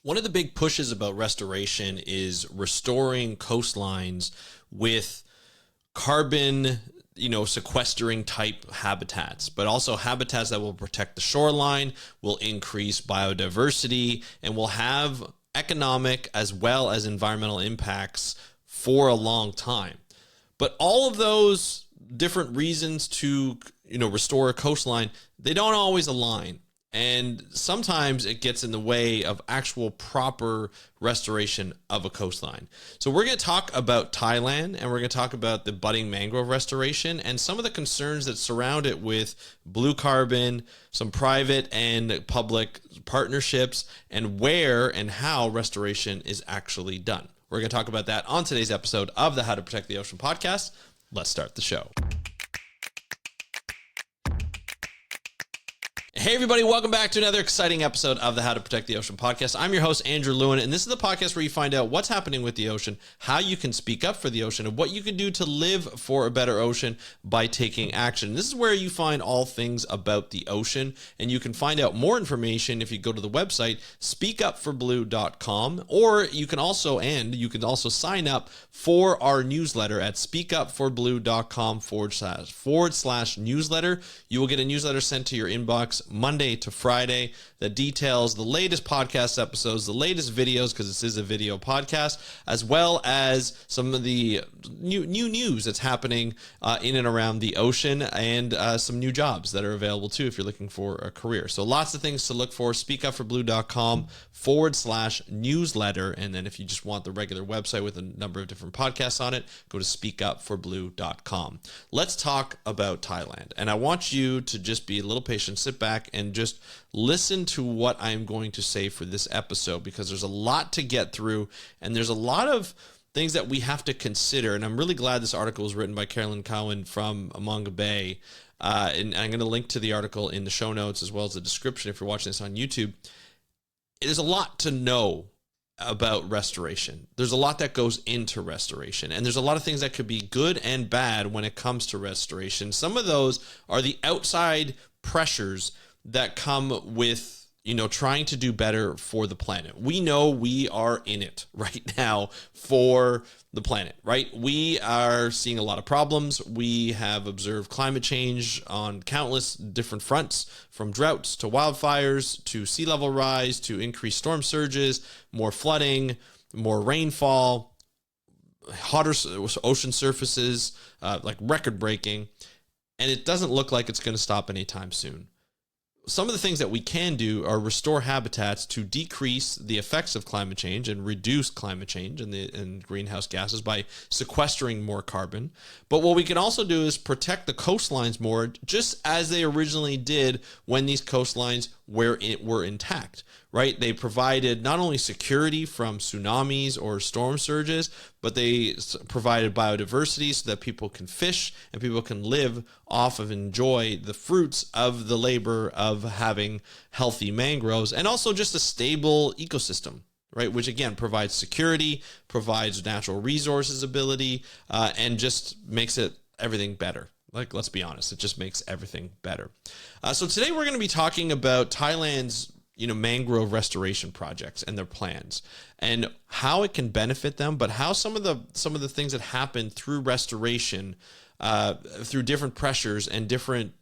One of the big pushes about restoration is restoring coastlines with carbon, sequestering type habitats, but also habitats that will protect the shoreline, will increase biodiversity, and will have economic as well as environmental impacts for a long time. But all of those different reasons to, restore a coastline, they don't always align. And sometimes it gets in the way of actual proper restoration of a coastline. So we're going to talk about Thailand, and we're going to talk about the budding mangrove restoration and some of the concerns that surround it with blue carbon, some private and public partnerships, and where and how restoration is actually done. We're going to talk about that on today's episode of the How to Protect the Ocean podcast. Let's start the show. Hey everybody, welcome back to another exciting episode of the How to Protect the Ocean podcast. I'm your host, Andrew Lewin, and this is the podcast where you find out what's happening with the ocean, how you can speak up for the ocean, and what you can do to live for a better ocean by taking action. This is where you find all things about the ocean, and you can find out more information if you go to the website speakupforblue.com, or you can also sign up for our newsletter at speakupforblue.com // newsletter. You will get a newsletter sent to your inbox Monday to Friday that details the latest podcast episodes, the latest videos, because this is a video podcast, as well as some of the new news that's happening in and around the ocean, and some new jobs that are available too if you're looking for a career. So lots of things to look for. Speakupforblue.com / newsletter. And then if you just want the regular website with a number of different podcasts on it, go to speakupforblue.com. Let's talk about Thailand. And I want you to just be a little patient, sit back, and just listen to what I'm going to say for this episode, because there's a lot to get through, and there's a lot of things that we have to consider. And I'm really glad this article was written by Carolyn Cowan from Among Bay. And I'm going to link to the article in the show notes as well as the description if you're watching this on YouTube. There's a lot to know about restoration. There's a lot that goes into restoration, and there's a lot of things that could be good and bad when it comes to restoration. Some of those are the outside pressures that come with, trying to do better for the planet. We know we are in it right now for the planet, right? We are seeing a lot of problems. We have observed climate change on countless different fronts, from droughts to wildfires to sea level rise to increased storm surges, more flooding, more rainfall, hotter ocean surfaces, like record breaking. And it doesn't look like it's going to stop anytime soon. Some of the things that we can do are restore habitats to decrease the effects of climate change and reduce climate change and greenhouse gases by sequestering more carbon. But what we can also do is protect the coastlines more, just as they originally did when these coastlines were intact, right? They provided not only security from tsunamis or storm surges, but they provided biodiversity so that people can fish and people can live off of, enjoy the fruits of the labor of having healthy mangroves, and also just a stable ecosystem, right? Which again provides security, provides natural resources ability, and just makes everything better. Like, let's be honest, it just makes everything better. So today we're going to be talking about Thailand's mangrove restoration projects and their plans, and how it can benefit them, but how some of the things that happen through restoration, through different pressures and different,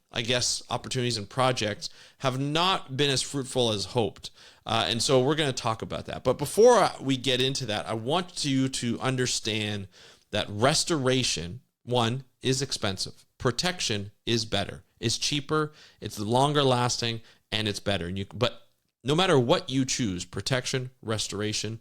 opportunities and projects, have not been as fruitful as hoped. And so we're going to talk about that. But before we get into that, I want you to understand that restoration, one, is expensive. Protection is better. It's cheaper, it's longer lasting, and it's better. But no matter what you choose, protection, restoration,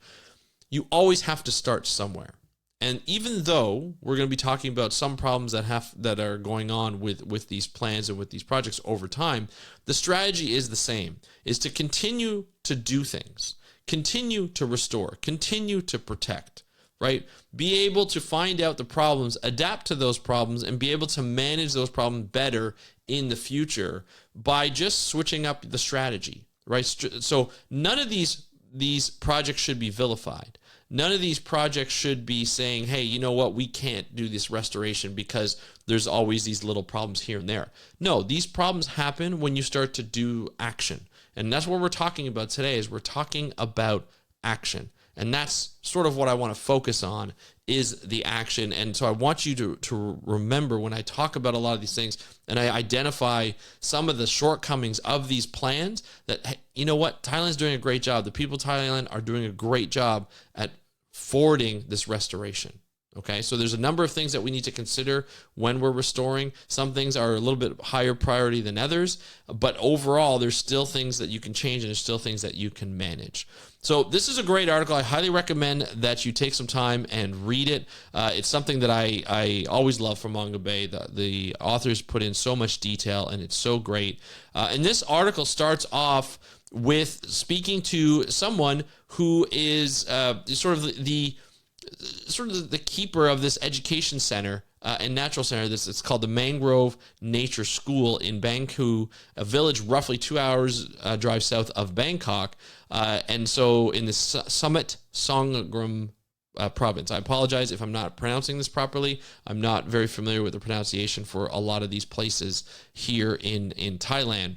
you always have to start somewhere. And even though we're going to be talking about some problems that are going on with these plans and with these projects over time, the strategy is the same, is to continue to do things, continue to restore, continue to protect, right? Be able to find out the problems, adapt to those problems, and be able to manage those problems better in the future by just switching up the strategy, right? So none of these projects should be vilified. None of these projects should be saying, hey, you know what, we can't do this restoration because there's always these little problems here and there. No, these problems happen when you start to do action. And that's what we're talking about today, is we're talking about action. And that's sort of what I want to focus on, is the action. And so I want you to remember, when I talk about a lot of these things and I identify some of the shortcomings of these plans, that, hey, you know what? Thailand's doing a great job. The people of Thailand are doing a great job at forwarding this restoration. Okay, so there's a number of things that we need to consider when we're restoring. Some things are a little bit higher priority than others, but overall, there's still things that you can change and there's still things that you can manage. So this is a great article. I highly recommend that you take some time and read it. It's something that I always love from Mangrove Bay. The authors put in so much detail, and it's so great. And this article starts off with speaking to someone who is sort of the keeper of this education center and natural center. It's called the Mangrove Nature School in Bangkok, a village roughly 2 hours drive south of Bangkok. And so in the Summit Songkhram province. I apologize if I'm not pronouncing this properly. I'm not very familiar with the pronunciation for a lot of these places here in Thailand.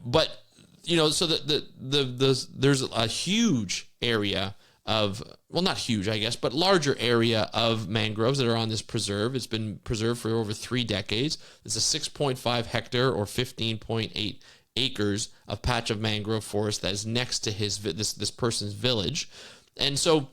But so there's a huge area of, well, not huge, I guess, but larger area of mangroves that are on this preserve. It's been preserved for over 3 decades. It's a 6.5 hectare or 15.8 acres of patch of mangrove forest that is next to this person's village. And so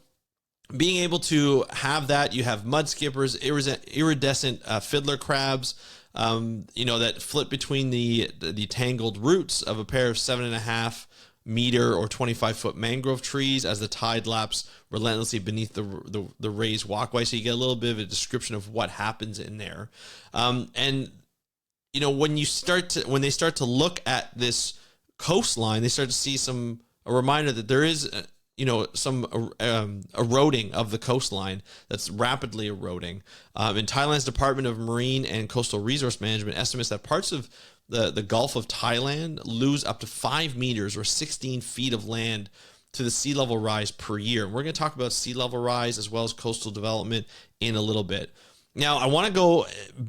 being able to have that, you have mud skippers, iridescent fiddler crabs, that flit between the tangled roots of a pair of 7.5 meter or 25-foot mangrove trees as the tide laps relentlessly beneath the raised walkway. So you get a little bit of a description of what happens in there. And when they start to look at this coastline, they start to see a reminder that there is some eroding of the coastline that's rapidly eroding. In Thailand's Department of Marine and Coastal Resource Management estimates that parts of the Gulf of Thailand lose up to 5 meters or 16 feet of land to the sea level rise per year. And we're going to talk about sea level rise as well as coastal development in a little bit. Now, I want to go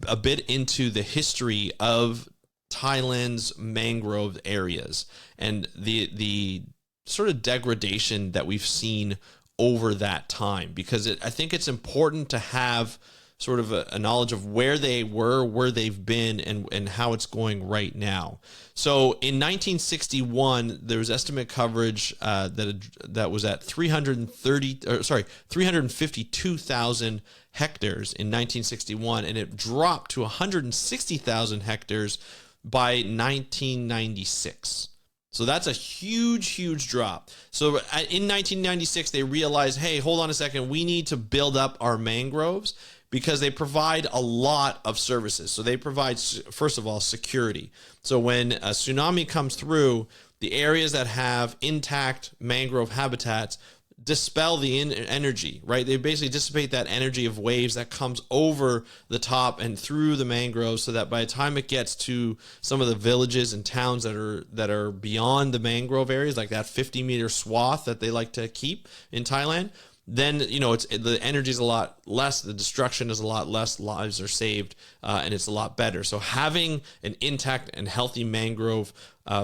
a bit into the history of Thailand's mangrove areas and the sort of degradation that we've seen over that time, because I think it's important to have sort of a knowledge of where they were, where they've been, and how it's going right now. So in 1961, there was estimate coverage that was at 352,000 hectares in 1961, and it dropped to 160,000 hectares by 1996. So that's a huge, huge drop. So in 1996, they realized, hey, hold on a second, we need to build up our mangroves, because they provide a lot of services. So they provide, first of all, security. So when a tsunami comes through, the areas that have intact mangrove habitats dispel the energy, right? They basically dissipate that energy of waves that comes over the top and through the mangroves, so that by the time it gets to some of the villages and towns that are beyond the mangrove areas, like that 50-meter swath that they like to keep in Thailand, then the energy is a lot less, the destruction is a lot less, lives are saved, and it's a lot better. So having an intact and healthy mangrove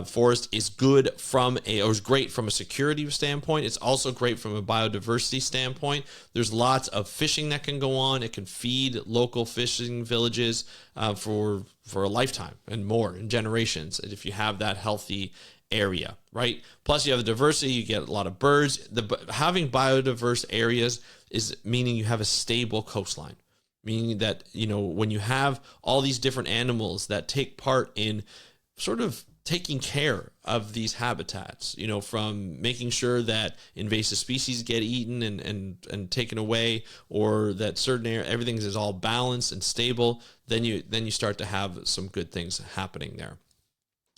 forest is great from a security standpoint. It's also great from a biodiversity standpoint. There's lots of fishing that can go on. It can feed local fishing villages for a lifetime and more, in generations, if you have that healthy area, right? Plus you have the diversity, you get a lot of birds. Having biodiverse areas is meaning you have a stable coastline, meaning that, when you have all these different animals that take part in sort of taking care of these habitats, from making sure that invasive species get eaten and taken away, or that certain everything is all balanced and stable, then you start to have some good things happening there.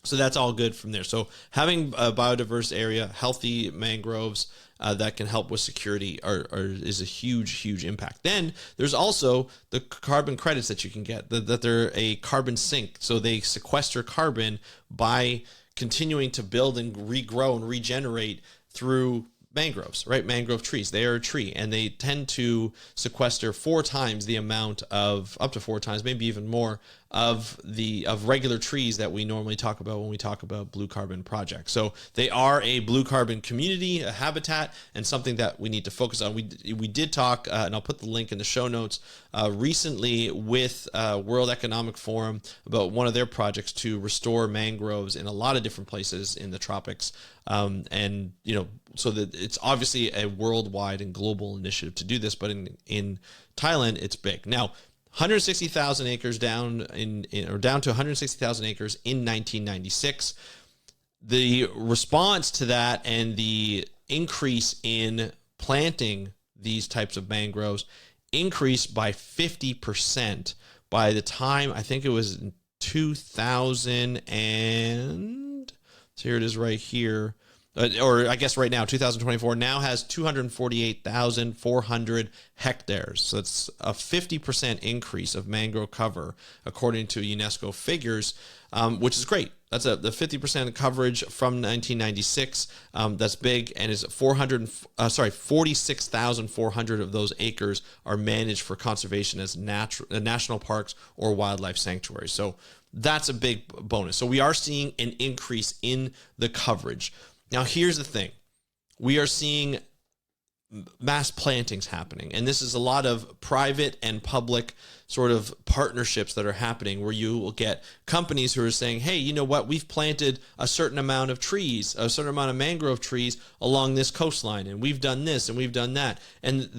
So that's all good from there. So having a biodiverse area, healthy mangroves that can help with security is a huge, huge impact. Then there's also the carbon credits that you can get, that they're a carbon sink. So they sequester carbon by continuing to build and regrow and regenerate through mangroves, right? Mangrove trees. They are a tree, and they tend to sequester 4 times the amount of, up to 4 times, maybe even more, of regular trees that we normally talk about when we talk about blue carbon projects. So they are a blue carbon community, a habitat, and something that we need to focus on. We did talk, and I'll put the link in the show notes, recently with World Economic Forum about one of their projects to restore mangroves in a lot of different places in the tropics. And, so that it's obviously a worldwide and global initiative to do this, but in Thailand, it's big. Now, 160,000 acres down to 160,000 acres in 1996. The response to that and the increase in planting these types of mangroves increased by 50% by the time, I think it was 2000 and, so here it is right here, or I guess right now, 2024, now has 248,400 hectares. So it's a 50% increase of mangrove cover, according to UNESCO figures, which is great. That's the 50% coverage from 1996. That's big, and is 46,400 of those acres are managed for conservation as national parks or wildlife sanctuaries. So that's a big bonus. So we are seeing an increase in the coverage. Now, here's the thing. We are seeing mass plantings happening, and this is a lot of private and public sort of partnerships that are happening, where you will get companies who are saying, hey, you know what, we've planted a certain amount of trees, a certain amount of mangrove trees along this coastline, and we've done this and we've done that. And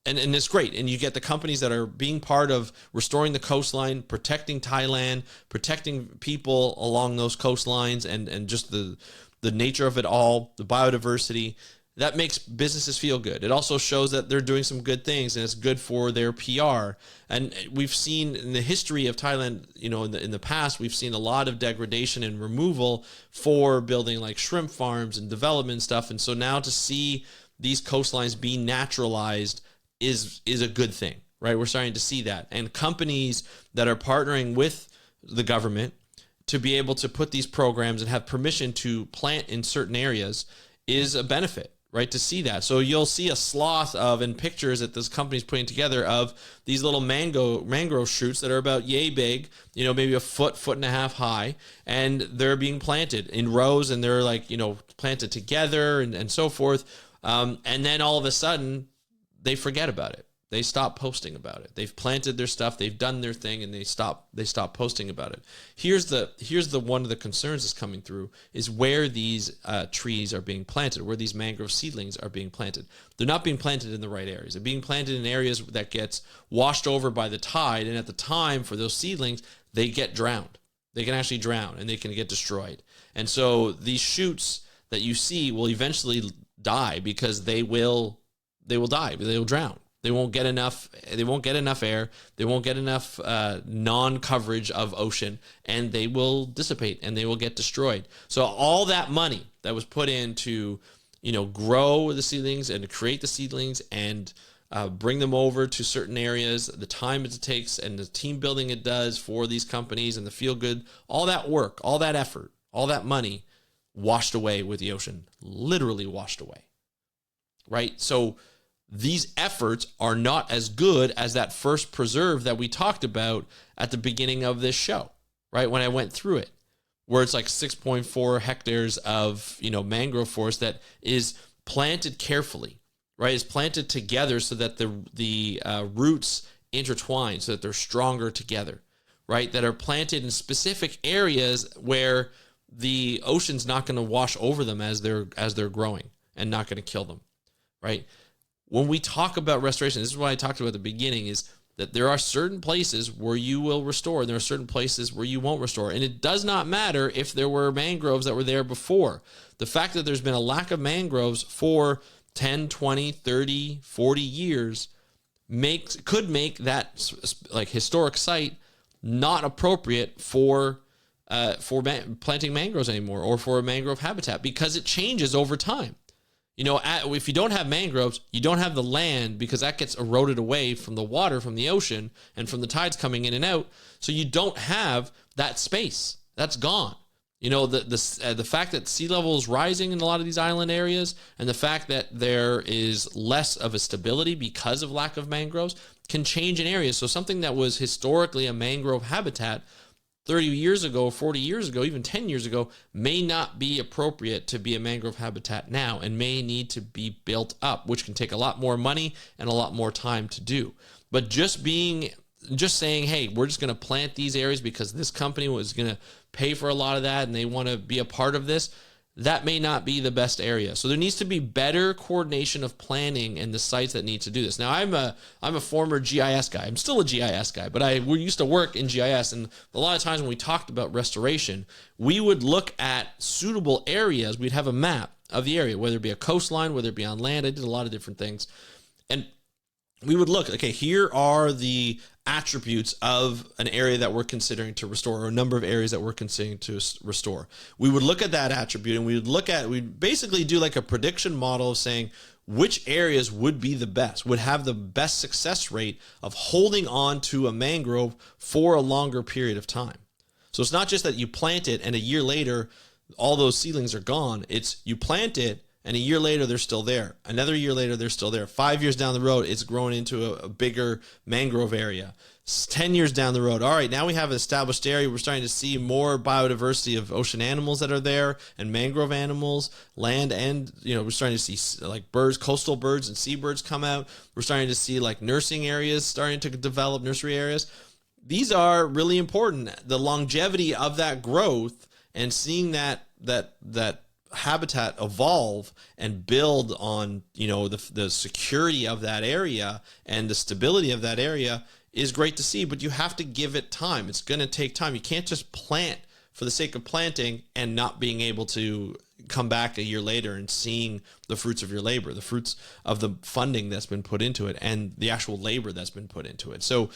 and it's great. And you get the companies that are being part of restoring the coastline, protecting Thailand, protecting people along those coastlines, and just the nature of it all, the biodiversity. That makes businesses feel good. It also shows that they're doing some good things, and it's good for their PR. And we've seen in the history of Thailand, in the past, we've seen a lot of degradation and removal for building like shrimp farms and development stuff. And so now to see these coastlines be naturalized is a good thing, right? We're starting to see that. And companies that are partnering with the government to be able to put these programs and have permission to plant in certain areas is a benefit, right? To see that. So you'll see a sloth in pictures that this company's putting together of these little mangrove shoots that are about yay big, maybe a foot and a half high, and they're being planted in rows, and they're like, planted together and so forth. And then all of a sudden they forget about it. They stop posting about it. They've planted their stuff, they've done their thing, and they stop posting about it. Here's the one of the concerns that's coming through is where these trees are being planted, where these mangrove seedlings are being planted. They're not being planted in the right areas. They're being planted in areas that gets washed over by the tide, and at the time for those seedlings, they get drowned. They can actually drown, and they can get destroyed. And so these shoots that you see will eventually die because they will die. They will drown. They won't get enough air. They won't get enough non-coverage of ocean, and they will dissipate and they will get destroyed. So all that money that was put in to, grow the seedlings and to create the seedlings and bring them over to certain areas, the time it takes and the team building it does for these companies and the feel good, all that work, all that effort, all that money washed away with the ocean, literally washed away, right? So these efforts are not as good as that first preserve that we talked about at the beginning of this show, right? When I went through it, where it's like 6.4 hectares of, mangrove forest that is planted carefully, right? It's planted together so that the roots intertwine, so that they're stronger together, right? That are planted in specific areas where the ocean's not going to wash over them as they're growing and not going to kill them, right? When we talk about restoration, this is what I talked about at the beginning, is that there are certain places where you will restore, and there are certain places where you won't restore. And it does not matter if there were mangroves that were there before. The fact that there's been a lack of mangroves for 10, 20, 30, 40 years could make that like historic site not appropriate for planting mangroves anymore, or for a mangrove habitat, because it changes over time. If you don't have mangroves, you don't have the land, because that gets eroded away from the water, from the ocean, and from the tides coming in and out. So you don't have that space. That's gone. The fact that sea level is rising in a lot of these island areas, and the fact that there is less of a stability because of lack of mangroves, can change an area. So something that was historically a mangrove habitat 30 years ago, 40 years ago, even 10 years ago, may not be appropriate to be a mangrove habitat now, and may need to be built up, which can take a lot more money and a lot more time to do. But just saying, hey, we're just going to plant these areas because this company was going to pay for a lot of that and they want to be a part of this, that may not be the best area. So there needs to be better coordination of planning and the sites that need to do this. Now, I'm a former GIS guy. I'm still a GIS guy, but we used to work in GIS, and a lot of times when we talked about restoration, we would look at suitable areas. We'd have a map of the area, whether it be a coastline, whether it be on land. I did a lot of different things. And we would look, okay, here are the attributes of an area that we're considering to restore, or a number of areas that we're considering to restore. We would look at that attribute, and we'd basically do like a prediction model of saying which areas would be the best, would have the best success rate of holding on to a mangrove for a longer period of time. So it's not just that you plant it and a year later, all those seedlings are gone. It's you plant it, and a year later, they're still there. Another year later, they're still there. 5 years down the road, it's growing into a bigger mangrove area. 10 years down the road, all right, now we have an established area. We're starting to see more biodiversity of ocean animals that are there, and mangrove animals, land, and we're starting to see like birds, coastal birds and seabirds come out. We're starting to see like nursing areas starting to develop, nursery areas. These are really important. The longevity of that growth and seeing that habitat evolve and build on the security of that area and the stability of that area is great to see, but you have to give it time. It's going to take time. You can't just plant for the sake of planting and not being able to come back a year later and seeing the fruits of your labor, the fruits of the funding that's been put into it and the actual labor that's been put into it. So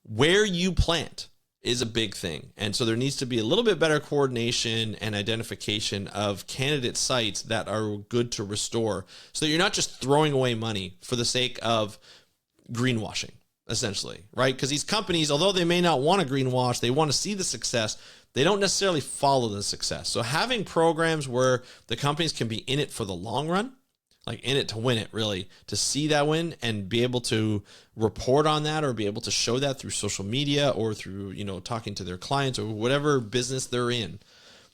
where you plant is a big thing. And so there needs to be a little bit better coordination and identification of candidate sites that are good to restore, so that you're not just throwing away money for the sake of greenwashing, essentially, right? Because these companies, although they may not want to greenwash, they want to see the success. They don't necessarily follow the success. So having programs where the companies can be in it for the long run, like in it to win it, really, to see that win and be able to report on that, or be able to show that through social media or through, talking to their clients or whatever business they're in.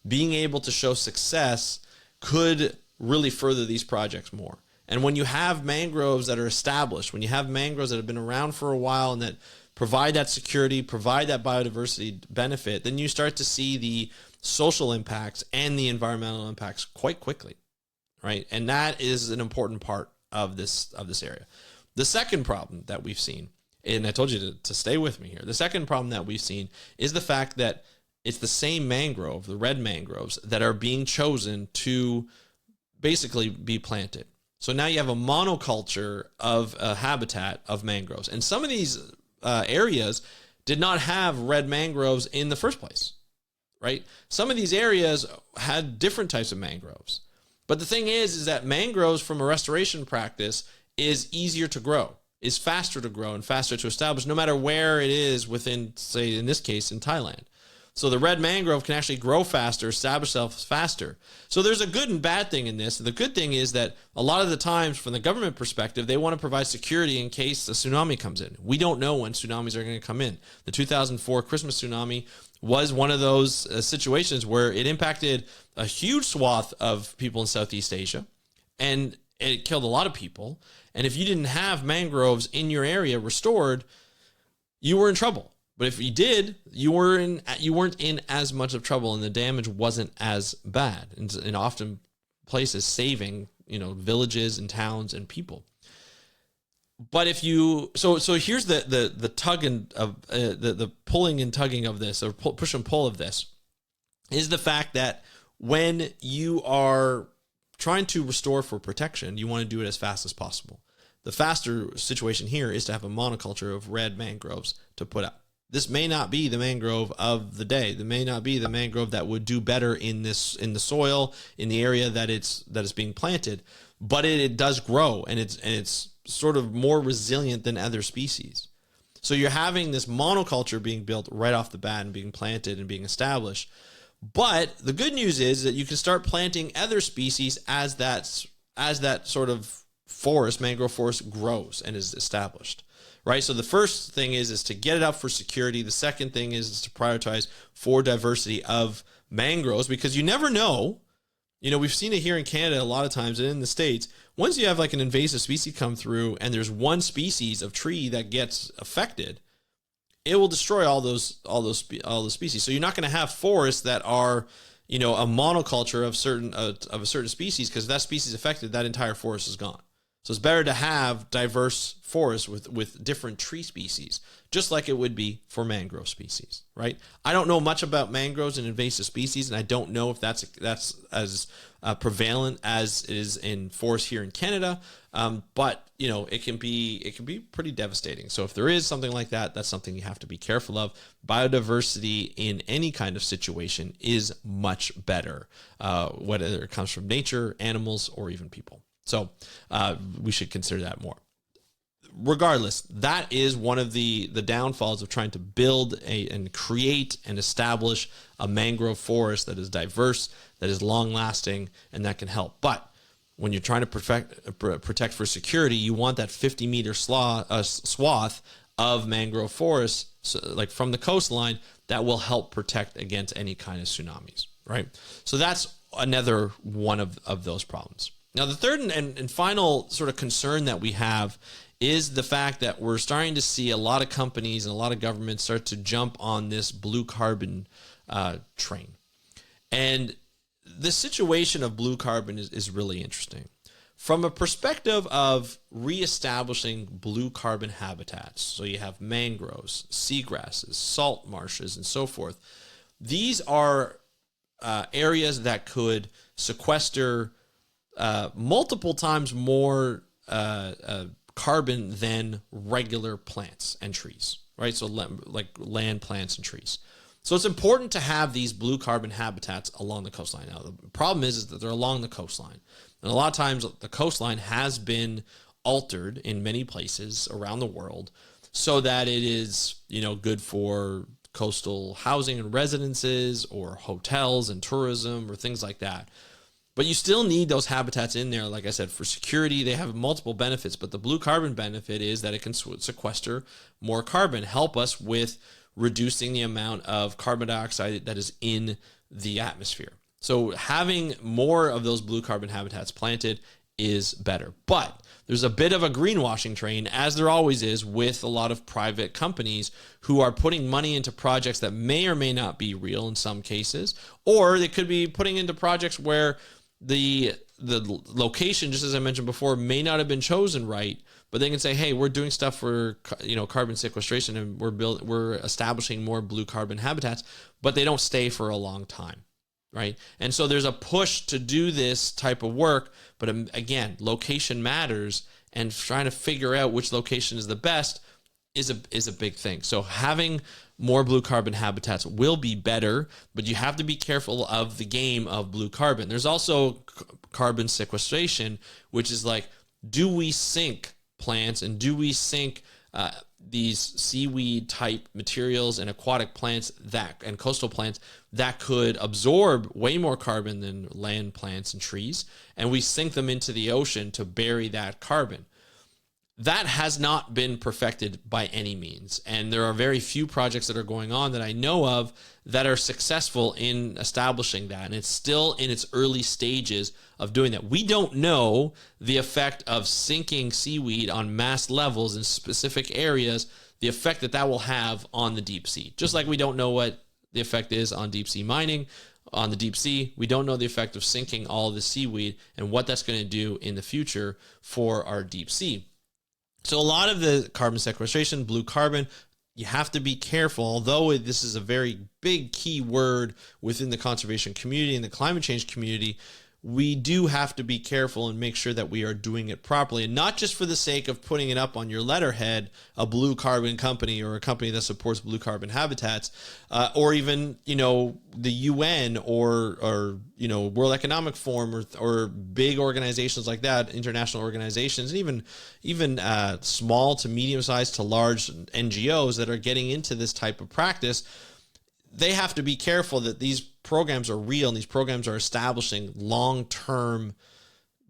Being able to show success could really further these projects more. And when you have mangroves that are established, when you have mangroves that have been around for a while and that provide that security, provide that biodiversity benefit, then you start to see the social impacts and the environmental impacts quite quickly. Right. And that is an important part of this area. The second problem that we've seen, and I told you to stay with me here. The second problem that we've seen is the fact that it's the same mangrove, the red mangroves, that are being chosen to basically be planted. So now you have a monoculture of a habitat of mangroves. And some of these areas did not have red mangroves in the first place. Right. Some of these areas had different types of mangroves. But the thing is that mangroves from a restoration practice is easier to grow, is faster to grow and faster to establish, no matter where it is within, say, in this case, in Thailand. So the red mangrove can actually grow faster, establish itself faster. So there's a good and bad thing in this. The good thing is that a lot of the times, from the government perspective, they want to provide security in case a tsunami comes in. We don't know when tsunamis are going to come in. The 2004 Christmas tsunami was one of those situations where it impacted a huge swath of people in Southeast Asia, and it killed a lot of people. And if you didn't have mangroves in your area restored, you were in trouble. But if you did, you weren't in as much of trouble, and the damage wasn't as bad. And often places saving, villages and towns and people. But if you so here's the tugging of the pulling and tugging of this, or push and pull of this, is the fact that when you are trying to restore for protection, you want to do it as fast as possible. The faster situation here is to have a monoculture of red mangroves to put up. This may not be the mangrove of the day. There may not be the mangrove that would do better in the soil, in the area that is being planted, but it does grow, and it's sort of more resilient than other species. So you're having this monoculture being built right off the bat and being planted and being established. But the good news is that you can start planting other species as that sort of forest, mangrove forest, grows and is established, right? So the first thing is to get it up for security. The second thing is to prioritize for diversity of mangroves, because you never know. You know, we've seen it here in Canada a lot of times, and in the States, once you have like an invasive species come through and there's one species of tree that gets affected, it will destroy all those species. So you're not going to have forests that are, you know, a monoculture of a certain species, because that species affected, that entire forest is gone. So it's better to have diverse forests with different tree species, just like it would be for mangrove species, right? I don't know much about mangroves and invasive species, and I don't know if that's as prevalent as it is in forests here in Canada. But you know, it can be pretty devastating. So if there is something like that, that's something you have to be careful of. Biodiversity in any kind of situation is much better, whether it comes from nature, animals, or even people. So we should consider that more. Regardless, that is one of the downfalls of trying to build and create and establish a mangrove forest that is diverse, that is long-lasting, and that can help. But when you're trying to protect for security, you want that 50-meter swath of mangrove forests, so like from the coastline, that will help protect against any kind of tsunamis, right? So that's another one of those problems. Now, the third and final sort of concern that we have is the fact that we're starting to see a lot of companies and a lot of governments start to jump on this blue carbon train. And the situation of blue carbon is really interesting. From a perspective of reestablishing blue carbon habitats, so you have mangroves, seagrasses, salt marshes, and so forth, these are areas that could sequester multiple times more carbon than regular plants and trees, right? So like land plants and trees. So it's important to have these blue carbon habitats along the coastline. Now, the problem is that they're along the coastline. And a lot of times the coastline has been altered in many places around the world so that it is, you know, good for coastal housing and residences or hotels and tourism or things like that. But you still need those habitats in there. Like I said, for security, they have multiple benefits. But the blue carbon benefit is that it can sequester more carbon, help us with reducing the amount of carbon dioxide that is in the atmosphere. So having more of those blue carbon habitats planted is better. But there's a bit of a greenwashing train, as there always is, with a lot of private companies who are putting money into projects that may or may not be real in some cases, or they could be putting into projects where the location, just as I mentioned before, may not have been chosen right, but they can say, hey, we're doing stuff for, you know, carbon sequestration, and we're establishing more blue carbon habitats, but they don't stay for a long time, right? And so there's a push to do this type of work, but again, location matters, and trying to figure out which location is the best is a big thing. So having more blue carbon habitats will be better, but you have to be careful of the game of blue carbon. There's also carbon sequestration, which is like, do we sink plants and do we sink these seaweed type materials and aquatic plants and coastal plants that could absorb way more carbon than land plants and trees, and we sink them into the ocean to bury that carbon? That has not been perfected by any means. And there are very few projects that are going on that I know of that are successful in establishing that. And it's still in its early stages of doing that. We don't know the effect of sinking seaweed on mass levels in specific areas, the effect that will have on the deep sea. Just like we don't know what the effect is on deep sea mining, on the deep sea, we don't know the effect of sinking all the seaweed and what that's going to do in the future for our deep sea. So a lot of the carbon sequestration, blue carbon, you have to be careful. Although this is a very big key word within the conservation community and the climate change community, we do have to be careful and make sure that we are doing it properly, and not just for the sake of putting it up on your letterhead, a blue carbon company or a company that supports blue carbon habitats, or even, you know, the UN or you know, World Economic Forum or big organizations like that, international organizations, and even small to medium sized to large NGOs that are getting into this type of practice. they have to be careful that these programs are real and these programs are establishing long-term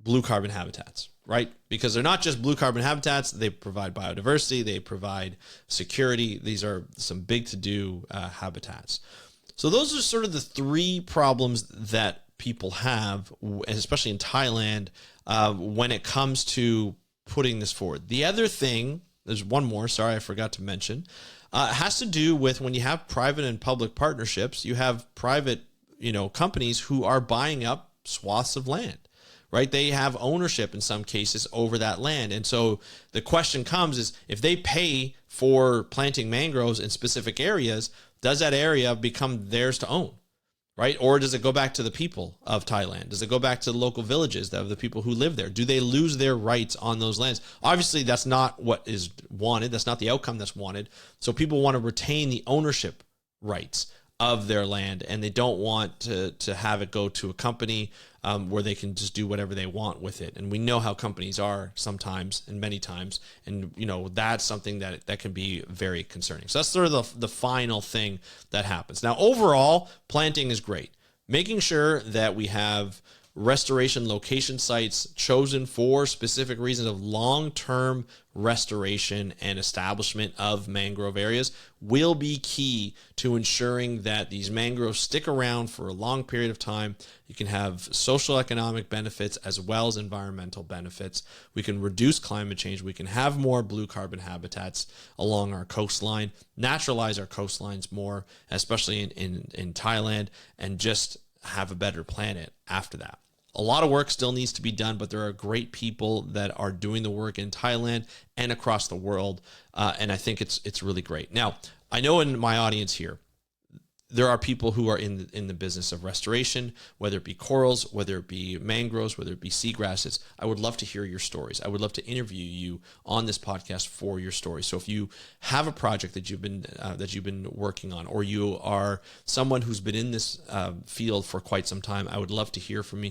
blue carbon habitats, right? Because they're not just blue carbon habitats, they provide biodiversity, they provide security. These are some big to-do habitats. So those are sort of the three problems that people have, especially in Thailand, when it comes to putting this forward. The other thing, there's one more, sorry, I forgot to mention, has to do with when you have private and public partnerships, you have private, companies who are buying up swaths of land, right? They have ownership in some cases over that land. And so the question comes is, if they pay for planting mangroves in specific areas, does that area become theirs to own, right? Or does it go back to the people of Thailand? Does it go back to the local villages of the people who live there? Do they lose their rights on those lands? Obviously, that's not what is wanted. That's not the outcome that's wanted. So people want to retain the ownership rights of their land, and they don't want to have it go to a company where they can just do whatever they want with it. And we know how companies are sometimes and many times, and that's something that can be very concerning. So that's sort of the final thing that happens. Now, overall, planting is great. Making sure that we have restoration location sites chosen for specific reasons of long-term restoration and establishment of mangrove areas will be key to ensuring that these mangroves stick around for a long period of time. You can have social economic benefits as well as environmental benefits. We can reduce climate change. We can have more blue carbon habitats along our coastline, naturalize our coastlines more, especially in Thailand, and just have a better planet after that. A lot of work still needs to be done, but there are great people that are doing the work in Thailand and across the world, and I think it's really great. Now, I know in my audience here, there are people who are in the business of restoration, whether it be corals, whether it be mangroves, whether it be seagrasses. I would love to hear your stories. I would love to interview you on this podcast for your story. So if you have a project that you've been working on, or you are someone who's been in this field for quite some time, I would love to hear from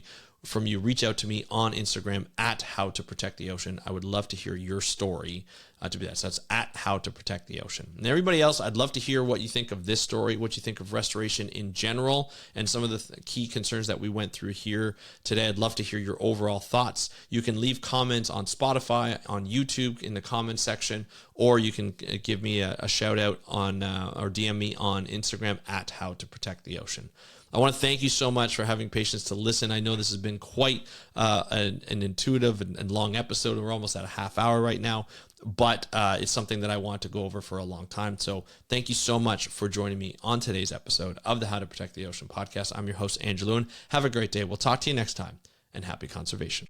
you. Reach out to me on Instagram at How to Protect the Ocean. I would love to hear your story to be that. So that's at How to Protect the Ocean. And everybody else, I'd love to hear what you think of this story, what you think of restoration in general, and some of the key concerns that we went through here today. I'd love to hear your overall thoughts. You can leave comments on Spotify, on YouTube in the comments section, or you can give me a shout out on or DM me on Instagram at How to Protect the Ocean. I want to thank you so much for having patience to listen. I know this has been quite an intuitive and long episode. We're almost at a half hour right now, but it's something that I want to go over for a long time. So thank you so much for joining me on today's episode of the How to Protect the Ocean podcast. I'm your host, Andrew Lewin. Have a great day. We'll talk to you next time, and happy conservation.